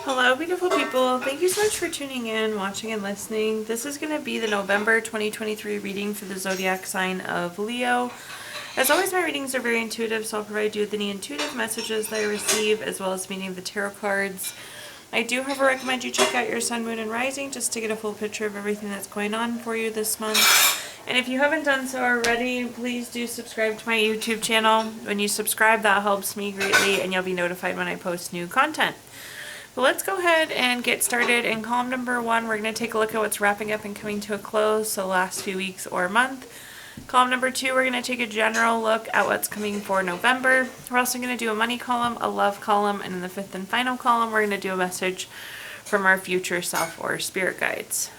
Hello, beautiful people. Thank you so much for tuning in, watching, and listening. This is going to be the November 2023 reading for the zodiac sign of Leo. As always, my readings are very intuitive, so I'll provide you with any intuitive messages that I receive, as well as meaning of the tarot cards. I do, however, recommend you check out your sun, moon, and rising just to get a full picture of everything that's going on for you this month. And if you haven't done so already, please do subscribe to my YouTube channel. When you subscribe, that helps me greatly, and you'll be notified when I post new content. But let's go ahead and get started. In column number 1, we're going to take a look at what's wrapping up and coming to a close, so the last few weeks or month. Column number 2, we're going to take a general look at what's coming for November. We're also going to do a money column, a love column, and in the 5th and final column, we're going to do a message from our future self or spirit guides.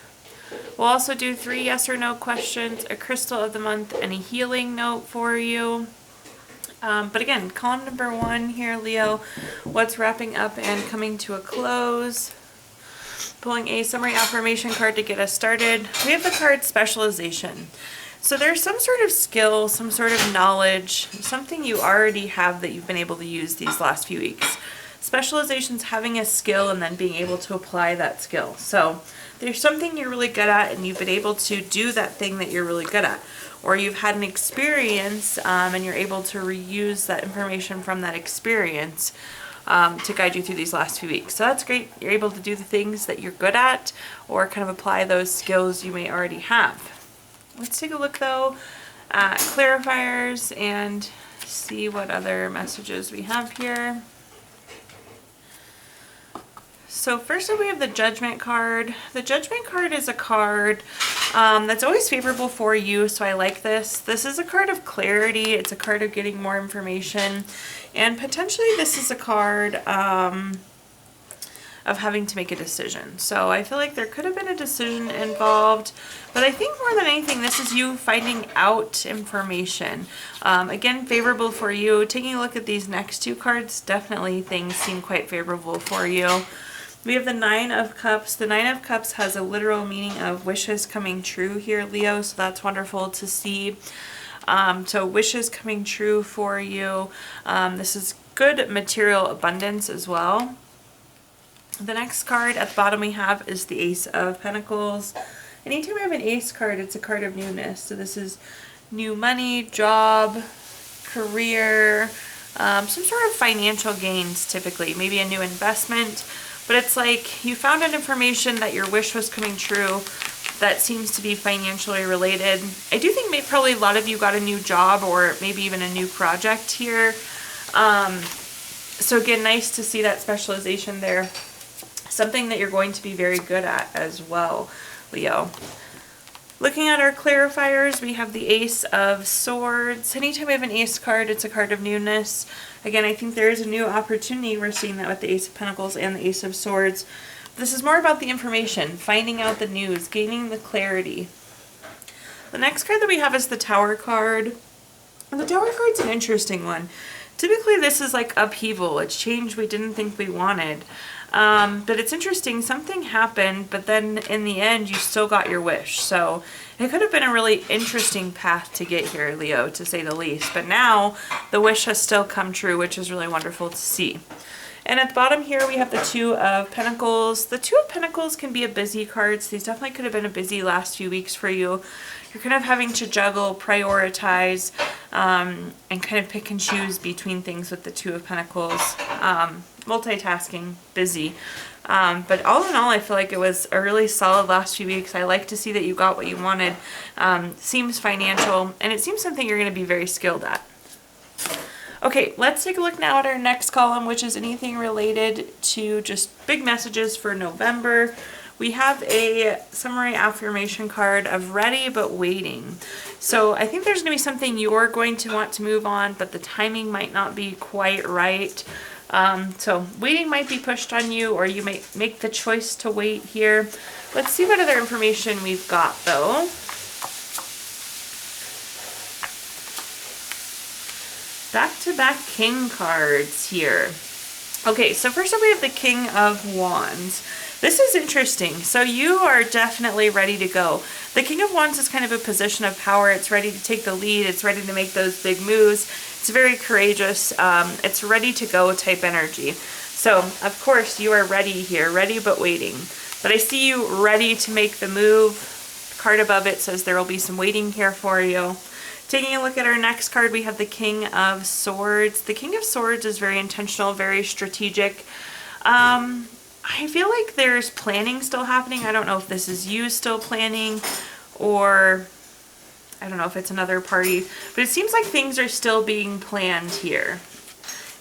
We'll also do 3 yes or no questions, a crystal of the month, and a healing note for you. But again, column number 1 here, Leo, what's wrapping up and coming to a close. Pulling a summary affirmation card to get us started. We have the card specialization. So there's some sort of skill, some sort of knowledge, something you already have that you've been able to use these last few weeks. Specialization's having a skill and then being able to apply that skill. So there's something you're really good at and you've been able to do that thing that you're really good at. Or you've had an experience and you're able to reuse that information from that experience to guide you through these last few weeks. So that's great. You're able to do the things that you're good at or kind of apply those skills you may already have. Let's take a look though at clarifiers and see what other messages we have here. So first up we have the Judgment card. The Judgment card is a card that's always favorable for you, so I like this. This is a card of clarity. It's a card of getting more information. And potentially this is a card of having to make a decision. So I feel like there could have been a decision involved, but I think more than anything, this is you finding out information. Again, favorable for you. Taking a look at these next 2 cards, definitely things seem quite favorable for you. We have the 9 of Cups. The 9 of Cups has a literal meaning of wishes coming true here, Leo, so that's wonderful to see. So wishes coming true for you. This is good material abundance as well. The next card at the bottom we have is the Ace of Pentacles. Anytime we have an Ace card, it's a card of newness. So this is new money, job, career, some sort of financial gains typically, maybe a new investment. But it's like you found out information that your wish was coming true that seems to be financially related. I do think probably a lot of you got a new job or maybe even a new project here. So again, nice to see that specialization there. Something that you're going to be very good at as well, Leo. Looking at our clarifiers, we have the Ace of Swords. Anytime we have an Ace card, it's a card of newness. Again, I think there is a new opportunity. We're seeing that with the Ace of Pentacles and the Ace of Swords. This is more about the information, finding out the news, gaining the clarity. The next card that we have is the Tower card. And the Tower card's an interesting one. Typically, this is like upheaval. It's change we didn't think we wanted. But it's interesting, something happened, but then in the end, you still got your wish. So it could have been a really interesting path to get here, Leo, to say the least. But now the wish has still come true, which is really wonderful to see. And at the bottom here, we have the 2 of Pentacles. The 2 of Pentacles can be a busy card, so these definitely could have been a busy last few weeks for you. You're kind of having to juggle, prioritize, and kind of pick and choose between things with the 2 of Pentacles. Multitasking, busy. But all in all, I feel like it was a really solid last few weeks. I like to see that you got what you wanted. Seems financial, and it seems something you're going to be very skilled at. Okay, let's take a look now at our next column, which is anything related to just big messages for November. We have a summary affirmation card of ready but waiting. So I think there's going to be something you're going to want to move on, but the timing might not be quite right. So waiting might be pushed on you, or you might make the choice to wait here. Let's see what other information we've got though. Back-to-back King cards here. Okay, so first up we have the King of Wands. This is interesting. So you are definitely ready to go. The King of Wands is kind of a position of power. It's ready to take the lead. It's ready to make those big moves. It's very courageous. It's ready to go type energy. So, of course, you are ready here, ready but waiting. But I see you ready to make the move. The card above it says there will be some waiting here for you. Taking a look at our next card, we have the King of Swords. The King of Swords is very intentional, very strategic. I feel like there's planning still happening. I don't know if this is you still planning, or I don't know if it's another party, but it seems like things are still being planned here.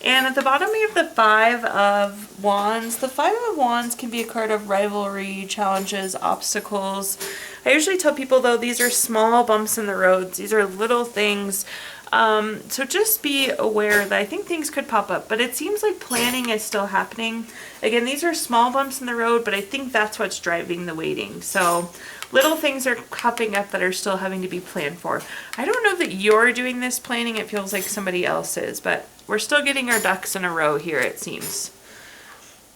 And at the bottom we have the Five of Wands. The Five of Wands can be a card of rivalry, challenges, obstacles. I usually tell people though, these are small bumps in the roads. These are little things. So just be aware that I think things could pop up, but it seems like planning is still happening. Again, these are small bumps in the road, but I think that's what's driving the waiting. So little things are popping up that are still having to be planned for. I don't know that you're doing this planning. It feels like somebody else is, but we're still getting our ducks in a row here, it seems.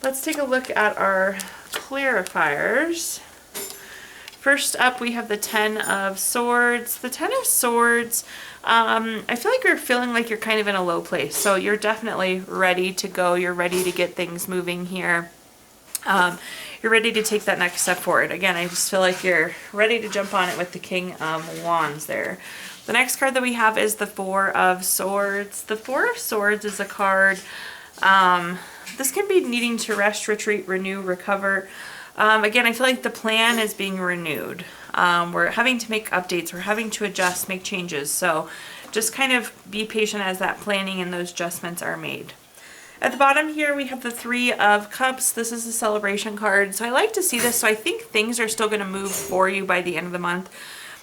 Let's take a look at our clarifiers. First up, we have the Ten of Swords. The Ten of Swords, I feel like you're feeling like you're kind of in a low place. So you're definitely ready to go. You're ready to get things moving here. You're ready to take that next step forward. Again, I just feel like you're ready to jump on it with the King of Wands there. The next card that we have is the Four of Swords. The Four of Swords is a card, this can be needing to rest, retreat, renew, recover. Again, I feel like the plan is being renewed. We're having to make updates. We're having to adjust, make changes. So just kind of be patient as that planning and those adjustments are made. At the bottom here, we have the Three of Cups. This is a celebration card. So I like to see this. So I think things are still going to move for you by the end of the month.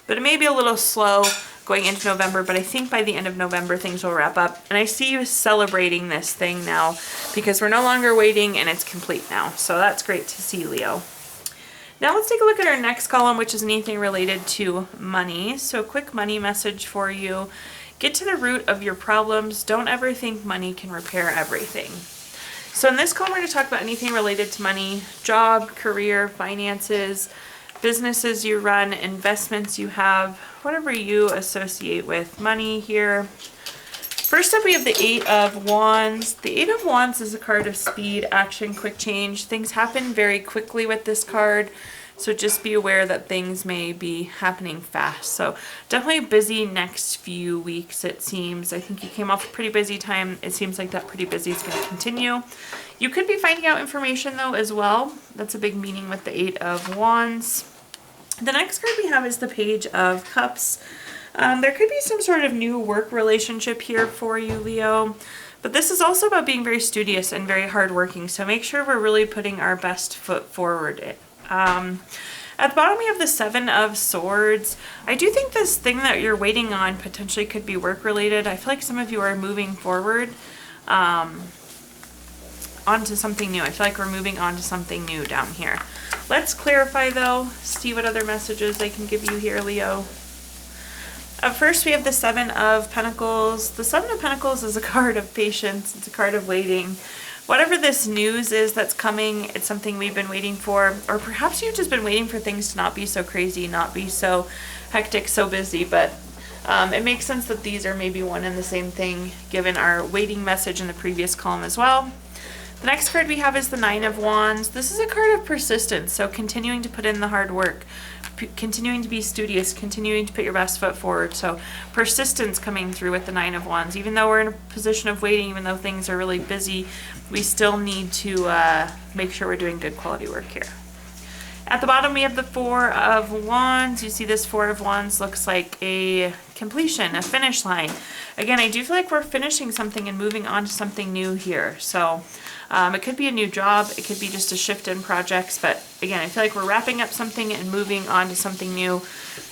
But it may be a little slow going into November, but I think by the end of November things will wrap up. And I see you celebrating this thing now because we're no longer waiting and it's complete now. So that's great to see, Leo. Now let's take a look at our next column, which is anything related to money. So a quick money message for you. Get to the root of your problems. Don't ever think money can repair everything. So in this column, we're going to talk about anything related to money, job, career, finances, businesses you run, investments you have, whatever you associate with money here. First up, we have the Eight of Wands. The Eight of Wands is a card of speed, action, quick change. Things happen very quickly with this card, so just be aware that things may be happening fast. So definitely busy next few weeks, it seems. I think you came off a pretty busy time. It seems like that pretty busy is going to continue. You could be finding out information though as well. That's a big meaning with the Eight of Wands. The next card we have is the Page of Cups. There could be some sort of new work relationship here for you, Leo. But this is also about being very studious and very hardworking. So make sure we're really putting our best foot forward. At the bottom we have the Seven of Swords. I do think this thing that you're waiting on potentially could be work related. I feel like some of you are moving forward onto something new. I feel like we're moving on to something new down here. Let's clarify though, see what other messages I can give you here, Leo. First, we have the Seven of Pentacles. The Seven of Pentacles is a card of patience. It's a card of waiting. Whatever this news is that's coming, it's something we've been waiting for. Or perhaps you've just been waiting for things to not be so crazy, not be so hectic, so busy. But it makes sense that these are maybe one and the same thing, given our waiting message in the previous column as well. The next card we have is the Nine of Wands. This is a card of persistence, so continuing to put in the hard work, continuing to be studious, continuing to put your best foot forward. So persistence coming through with the Nine of Wands. Even though we're in a position of waiting, even though things are really busy, we still need to make sure we're doing good quality work here. At the bottom, we have the Four of Wands. You see this Four of Wands looks like a completion, a finish line. Again, I do feel like we're finishing something and moving on to something new here. So it could be a new job. It could be just a shift in projects. But again, I feel like we're wrapping up something and moving on to something new.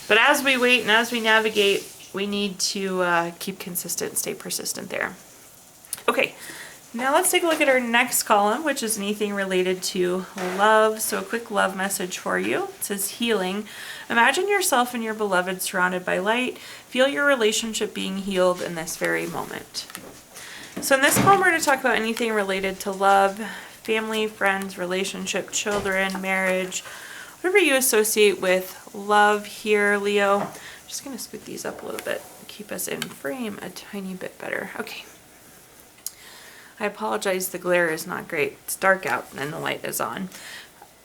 But as we wait and as we navigate, we need to keep consistent, stay persistent there. Okay. Now let's take a look at our next column, which is anything related to love. So a quick love message for you. It says healing. Imagine yourself and your beloved surrounded by light. Feel your relationship being healed in this very moment. So in this column, we're going to talk about anything related to love, family, friends, relationship, children, marriage, whatever you associate with love here, Leo. I'm just going to scoot these up a little bit, keep us in frame a tiny bit better. Okay. I apologize, the glare is not great. It's dark out and the light is on.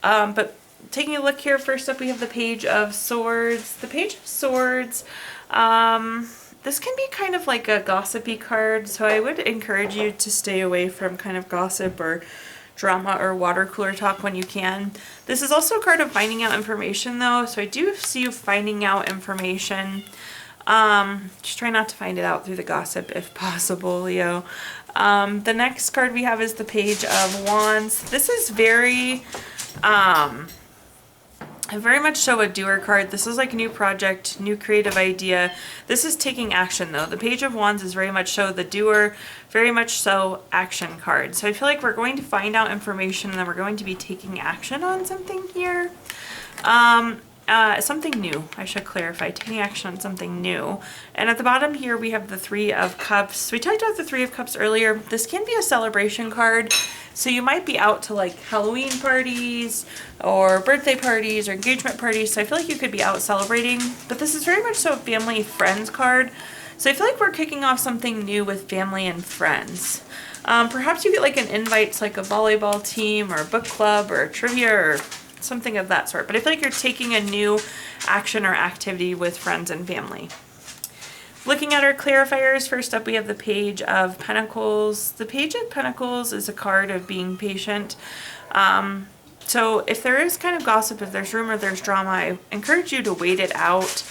But taking a look here, first up we have the Page of Swords. The Page of Swords, this can be kind of like a gossipy card, so I would encourage you to stay away from kind of gossip or drama or water cooler talk when you can. This is also a card of finding out information though, so I do see you finding out information. Just try not to find it out through the gossip if possible, Leo. The next card we have is the Page of Wands. This is very much so a doer card. This is like a new project, new creative idea. This is taking action though. The Page of Wands is very much so the doer, very much so action card. So I feel like we're going to find out information and then we're going to be taking action on something here. Something new, I should clarify, taking action on something new. And at the bottom here we have the Three of Cups. We talked about the Three of Cups earlier. This can be a celebration card. So you might be out to like Halloween parties or birthday parties or engagement parties. So I feel like you could be out celebrating, but this is very much so a family friends card. So I feel like we're kicking off something new with family and friends. Perhaps you get like an invite to like a volleyball team or a book club or a trivia or something of that sort. But I feel like you're taking a new action or activity with friends and family. Looking at our clarifiers, first up we have the Page of Pentacles. The Page of Pentacles is a card of being patient. So if there is kind of gossip, if there's rumor, there's drama, I encourage you to wait it out.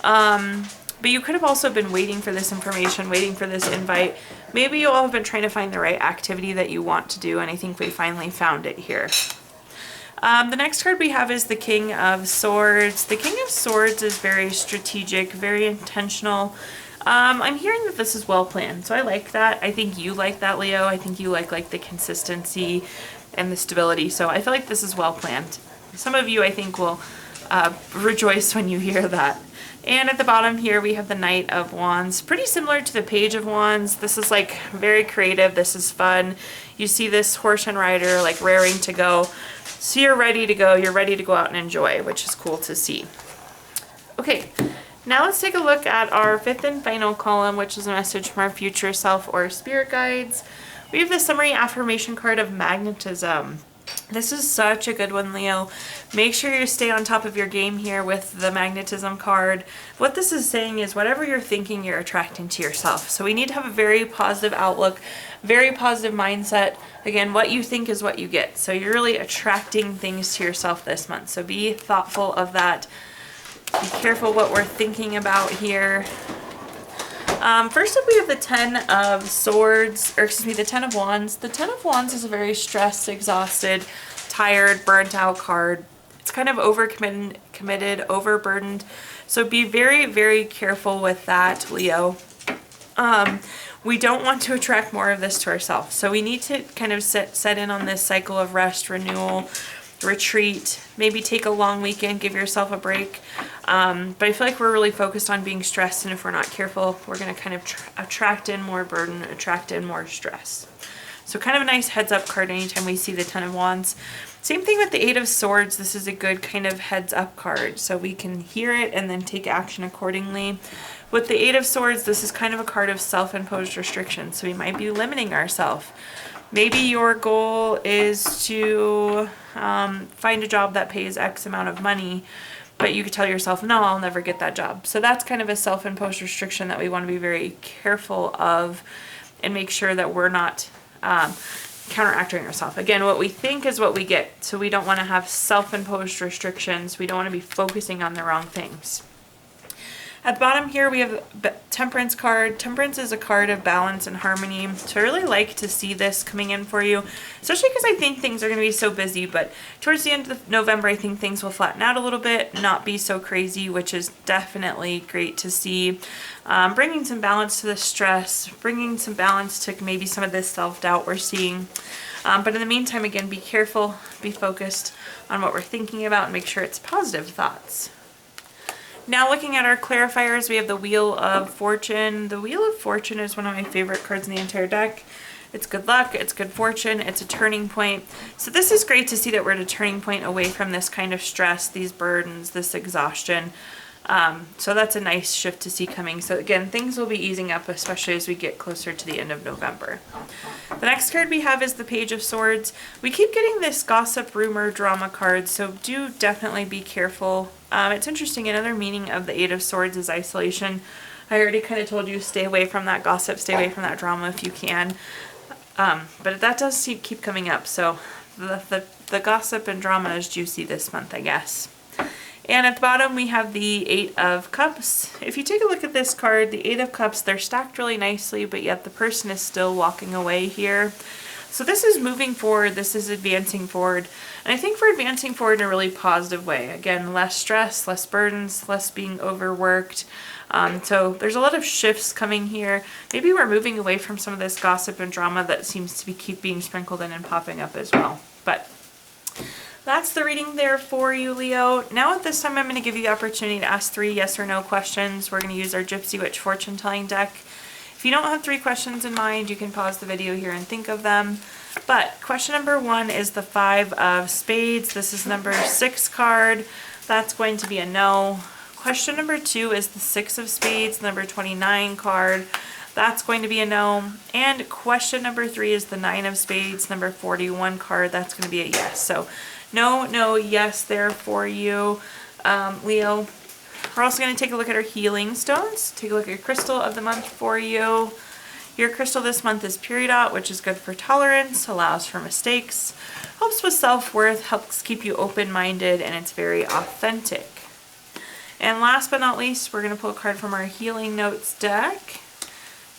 But you could have also been waiting for this information, waiting for this invite. Maybe you all have been trying to find the right activity that you want to do, and I think we finally found it here. The next card we have is the King of Swords. The King of Swords is very strategic, very intentional. I'm hearing that this is well planned, so I like that. I think you like that, Leo. I think you like the consistency and the stability, so I feel like this is well planned. Some of you, I think, will rejoice when you hear that. And at the bottom here we have the Knight of Wands. Pretty similar to the Page of Wands. This is like very creative. This is fun. You see this horse and rider like raring to go. So you're ready to go. You're ready to go out and enjoy, which is cool to see. Okay, now let's take a look at our fifth and final column, which is a message from our future self or spirit guides. We have the summary affirmation card of magnetism. This is such a good one, Leo. Make sure you stay on top of your game here with the magnetism card. What this is saying is whatever you're thinking, you're attracting to yourself. So we need to have a very positive outlook, very positive mindset. Again, what you think is what you get. So you're really attracting things to yourself this month. So be thoughtful of that. Be careful what we're thinking about here. First up we have the Ten of Swords, or excuse me, the Ten of Wands. The Ten of Wands is a very stressed, exhausted, tired, burnt out card. It's kind of committed, overburdened. So be very, very careful with that, Leo. We don't want to attract more of this to ourselves. So we need to kind of set in on this cycle of rest, renewal, retreat, maybe take a long weekend, give yourself a break. But I feel like we're really focused on being stressed, and if we're not careful, we're going to kind of attract in more burden, attract in more stress. So kind of a nice heads up card anytime we see the Ten of Wands. Same thing with the Eight of Swords. This is a good kind of heads up card, so we can hear it and then take action accordingly. With the Eight of Swords, this is kind of a card of self-imposed restrictions, so we might be limiting ourselves. Maybe your goal is to find a job that pays X amount of money, but you could tell yourself, no, I'll never get that job. So that's kind of a self-imposed restriction that we want to be very careful of and make sure that we're not counteracting ourselves. Again, what we think is what we get. So we don't want to have self-imposed restrictions. We don't want to be focusing on the wrong things. At the bottom here we have Temperance card. Temperance is a card of balance and harmony. So I really like to see this coming in for you, especially because I think things are going to be so busy. But towards the end of November, I think things will flatten out a little bit, not be so crazy, which is definitely great to see. Bringing some balance to the stress, bringing some balance to maybe some of this self-doubt we're seeing. But in the meantime, again, be careful, be focused on what we're thinking about, and make sure it's positive thoughts. Now looking at our clarifiers, we have the Wheel of Fortune. The Wheel of Fortune is one of my favorite cards in the entire deck. It's good luck, it's good fortune, it's a turning point. So this is great to see that we're at a turning point away from this kind of stress, these burdens, this exhaustion. So that's a nice shift to see coming. So again, things will be easing up, especially as we get closer to the end of November. The next card we have is the Page of Swords. We keep getting this gossip, rumor, drama card, so do definitely be careful. It's interesting, another meaning of the Eight of Swords is isolation. I already kind of told you, stay away from that gossip, stay away from that drama if you can. But that does keep coming up, so the gossip and drama is juicy this month, I guess. And at the bottom we have the Eight of Cups. If you take a look at this card, the Eight of Cups, they're stacked really nicely, but yet the person is still walking away here. So this is moving forward, this is advancing forward. And I think we're advancing forward in a really positive way. Again, less stress, less burdens, less being overworked. So there's a lot of shifts coming here. Maybe we're moving away from some of this gossip and drama that seems to keep being sprinkled in and popping up as well. But that's the reading there for you, Leo. Now at this time, I'm going to give you the opportunity to ask 3 yes or no questions. We're going to use our Gypsy Witch fortune telling deck. If you don't have 3 questions in mind, you can pause the video here and think of them. But question number 1 is the 5 of Spades. This is number 6 card. That's going to be a no. Question number 2 is the 6 of Spades, number 29 card. That's going to be a no. And question number 3 is the 9 of Spades, number 41 card. That's going to be a yes. So no, no, yes there for you, Leo. We're also going to take a look at our healing stones. Take a look at your crystal of the month for you. Your crystal this month is Peridot, which is good for tolerance, allows for mistakes, helps with self-worth, helps keep you open-minded, and it's very authentic. And last but not least, we're going to pull a card from our Healing Notes deck.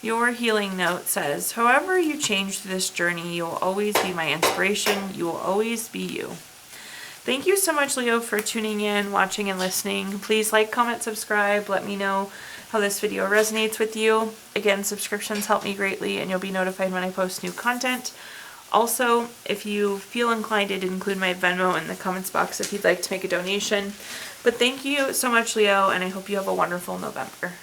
Your healing note says, however you change through this journey, you will always be my inspiration. You will always be you. Thank you so much, Leo, for tuning in, watching, and listening. Please like, comment, subscribe. Let me know how this video resonates with you. Again, subscriptions help me greatly, and you'll be notified when I post new content. Also, if you feel inclined, I did include my Venmo in the comments box if you'd like to make a donation. But thank you so much, Leo, and I hope you have a wonderful November.